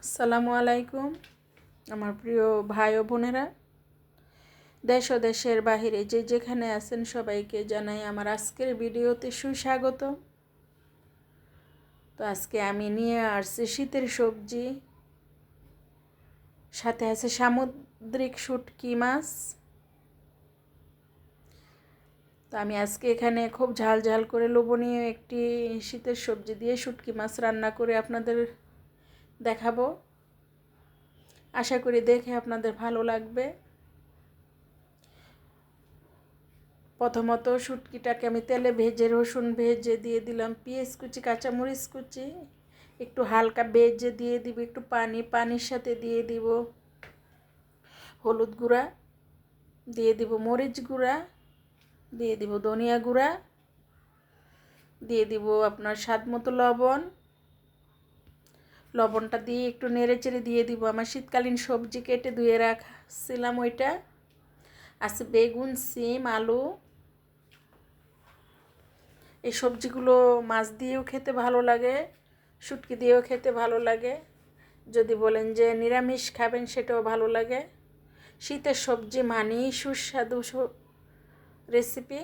আসসালামু আলাইকুম আমার প্রিয় ভাই ও বোনেরা, দেশ ও দেশের বাহিরে যে যেখানে আছেন সবাইকে জানাই আমার আজকের ভিডিওতে সুস্বাগত। তো আজকে আমি নিয়ে আসছি শীতের সবজি, সাথে আছে সামুদ্রিক শুটকি মাছ। তো আমি আজকে এখানে খুব ঝাল ঝাল করে লোভনীয় একটি শীতের সবজি দিয়ে শুটকি মাছ রান্না করে আপনাদের দেখাবো। আশা করি দেখে আপনাদের ভালো লাগবে। প্রথমত শুটকিটাকে আমি তেলে ভেজে, রসুন ভেজে দিয়ে দিলাম, পেঁয়াজ কুচি, কাঁচামরিচ কুচি, একটু হালকা ভেজে দিয়ে দিব একটু পানির সাথে দিয়ে দিব হলুদ গুঁড়া, দিয়ে দিব মরিচ গুঁড়া, দিয়ে দিব ধনিয়া গুঁড়া, দিয়ে দিব আপনার স্বাদ মতো লবণটা দিয়ে একটু নেড়ে চেড়ে দিয়ে দিব আমার শীতকালীন সবজি কেটে ধুয়ে রাখছিলাম, ওইটা আছে বেগুন, সিম, আলু। এই সবজিগুলো মাছ দিয়েও খেতে ভালো লাগে, শুটকি দিয়েও খেতে ভালো লাগে। যদি বলেন যে নিরামিষ খাবেন সেটাও ভালো লাগে। শীতের সবজি মানেই সুস্বাদু রেসিপি।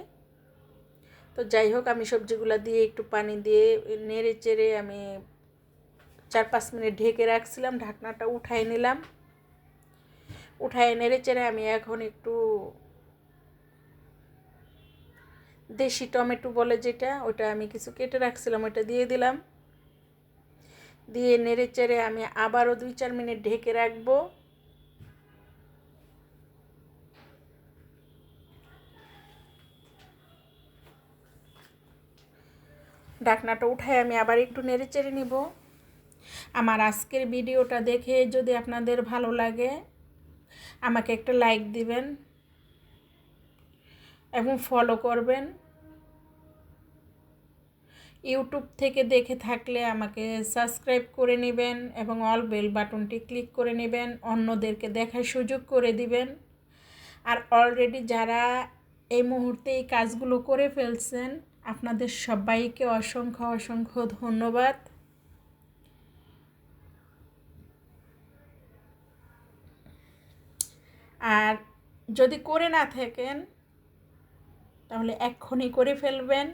তো যাই হোক, আমি সবজিগুলো দিয়ে একটু পানি দিয়ে নেড়ে চেড়ে আমি 4-5 মিনিট ঢেকে রাখছিলাম। ঢাকনাটা উঠাই নিলাম, উঠায় নেড়ে চেড়ে আমি এখন একটু দেশি টমেটো বলে যেটা, ওটা আমি কিছু কেটে রাখছিলাম, ওটা দিয়ে দিলাম। দিয়ে নেড়ে চেড়ে আমি আবারও 2-4 মিনিট ঢেকে রাখবো। ঢাকনাটা উঠায় আমি আবার একটু নেড়ে চেড়ে নিব। আমার আজকের ভিডিওটা দেখে যদি আপনাদের ভালো লাগে আমাকে একটা লাইক দিবেন এবং ফলো করবেন। ইউটিউব থেকে দেখে থাকলে আমাকে সাবস্ক্রাইব করে নেবেন এবং অল বেল বাটনটি ক্লিক করে নেবেন, অন্যদেরকে দেখার সুযোগ করে দিবেন। আর অলরেডি যারা এই মুহূর্তে এই কাজগুলো করে ফেলছেন, আপনাদের সবাইকে অসংখ্য অসংখ্য ধন্যবাদ। আর যদি করে না থাকেন তাহলে এক্ষুনি করে ফেলবেন।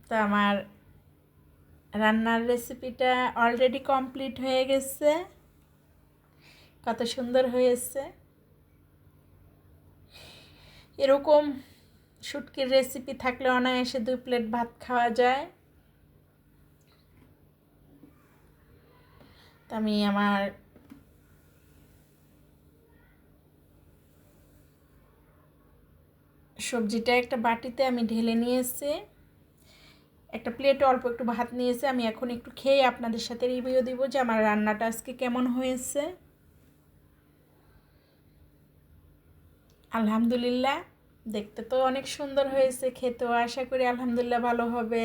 তো আমার রান্নার রেসিপিটা অলরেডি কমপ্লিট হয়ে গেছে, কত সুন্দর হয়েছে। এরকম শুটকির রেসিপি থাকলে অনায়াসে 2 প্লেট ভাত খাওয়া যায়। তো আমি আমার সবজিটা একটা বাটিতে আমি ঢেলে নিয়েছি, একটা প্লেটে অল্প একটু ভাত নিয়েছি। আমি এখন একটু খেয়ে আপনাদের সাথে রিভিউ দিব যে আমার রান্নাটা আজকে কেমন হয়েছে। আলহামদুলিল্লাহ, দেখতে তো অনেক সুন্দর হয়েছে, খেতেও আশা করি আলহামদুলিল্লাহ ভালো হবে।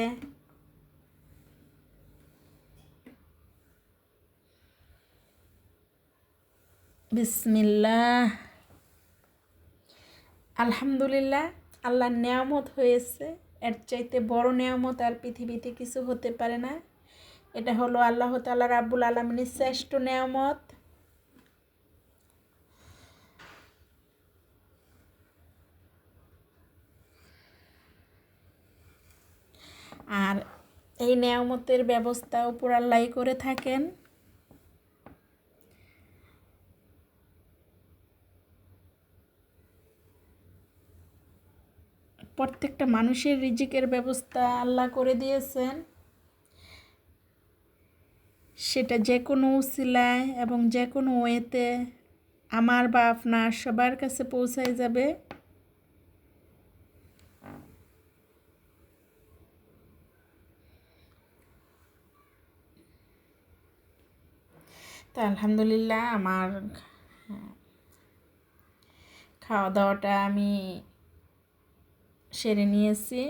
বিসমিল্লাহ। আলহামদুলিল্লাহ, আল্লাহর নেয়ামত হয়েছে। এর চাইতে বড় নেয়ামত আর পৃথিবীতে কিছু হতে পারে না। এটা হলো আল্লাহ তাআলা রাব্বুল আলামিনের শ্রেষ্ঠ নেয়ামত। আর এই নেয়ামতের ব্যবস্থা উপর আল্লাহই করে থাকেন। প্রত্যেকটা মানুষের রিজিকের ব্যবস্থা আল্লাহ করে দিয়েছেন, সেটা যে কোনো উসিলায় এবং যে কোনো ওয়েতে আমার বা আপনার সবার কাছে পৌঁছায় যাবে। তো আলহামদুলিল্লাহ, আমার খাওয়া দাওয়াটা আমি সেরে নিয়েছি।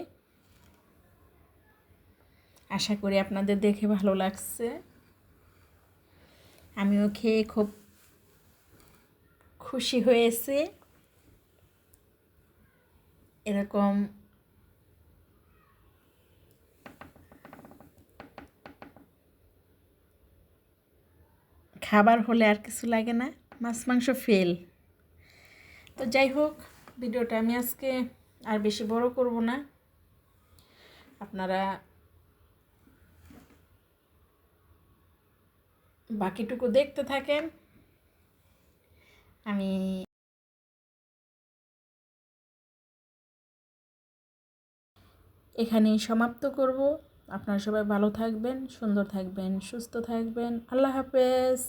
আশা করি আপনাদের দেখে ভালো লাগছে। আমিও খেয়ে খুব খুশি হয়েছি। এরকম খাবার হলে আর কিছু লাগে না, মাছ মাংস ফেল। তো যাই হোক, ভিডিওটা আমি আজকে আর বেশি বড় করব না, আপনারা বাকিটুকু দেখতে থাকেন। আমি এখানেই সমাপ্ত করব। আপনারা সবাই ভালো থাকবেন, সুন্দর থাকবেন, সুস্থ থাকবেন। আল্লাহ হাফেজ।